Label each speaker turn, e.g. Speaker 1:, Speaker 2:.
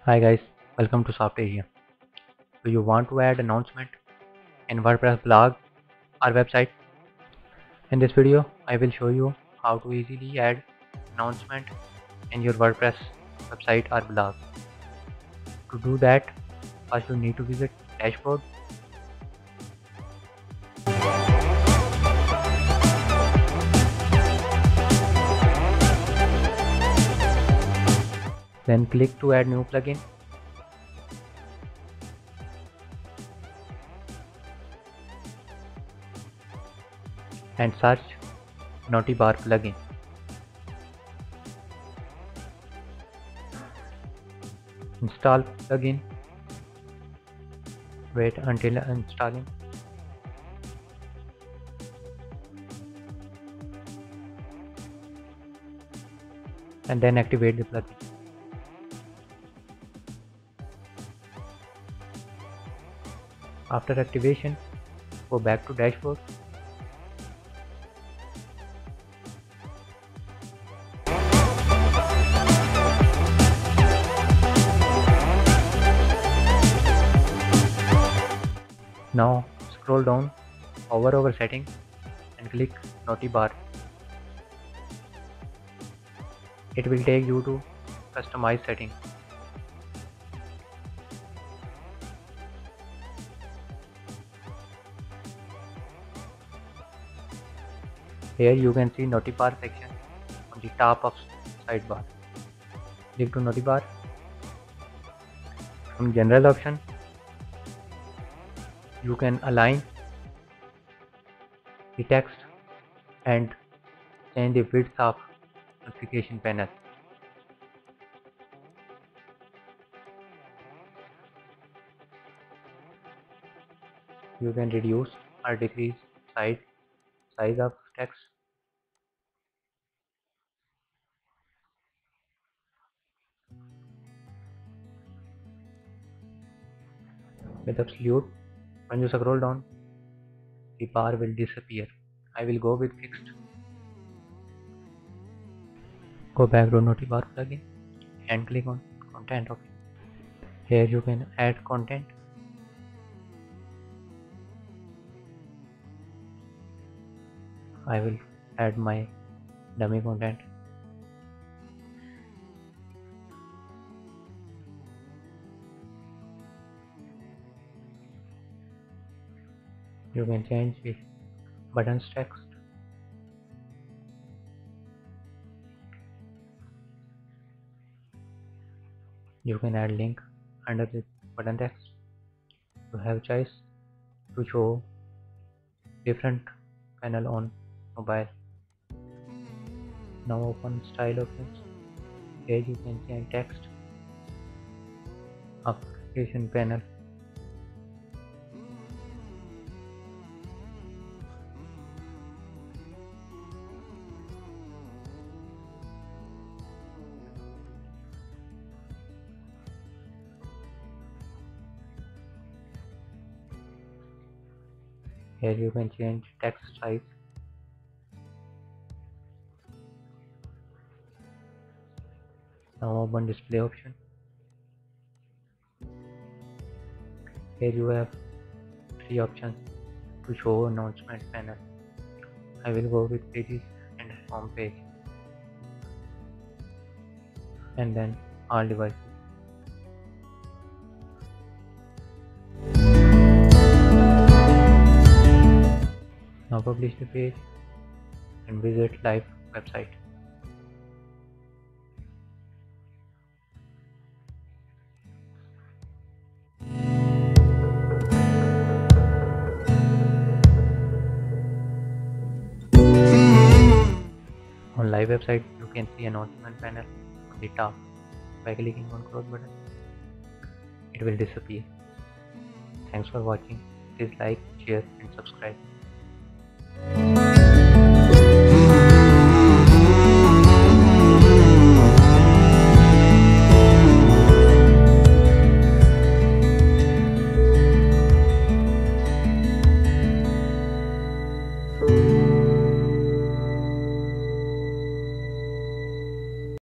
Speaker 1: Hi guys, welcome to Soft Asia. Do you want to add announcement in WordPress blog or website? In this video, I will show you how to easily add announcement in your WordPress website or blog. To do that, first you need to visit dashboard. Then click to add new plugin. And search Notibar plugin. Install plugin. Wait until installing. And then activate the plugin. After activation, go back to dashboard. Now scroll down, hover over settings and click Notibar. It will take you to customize settings. Here you can see Notibar section on the top of sidebar. Click to Notibar. From general option, you can align the text and change the width of notification panel. You can reduce or decrease size of text. With absolute, when you scroll down, the bar will disappear. I will go with fixed. Go back to Notibar plugin and click on content option. Here you can add content. I will add my dummy content. You can change the buttons text. You can add link under the button text. You have choice to show different panel on mobile. Now open style options. Here you can change text, application panel. Here you can change text size. Now open display option. Here you have 3 options to show announcement panel. I will go with pages and home page, and then all devices. Now publish the page and visit live website. On live website, you can see announcement panel on the top. By clicking on close button, it will disappear. Thanks for watching. Please like, share and subscribe.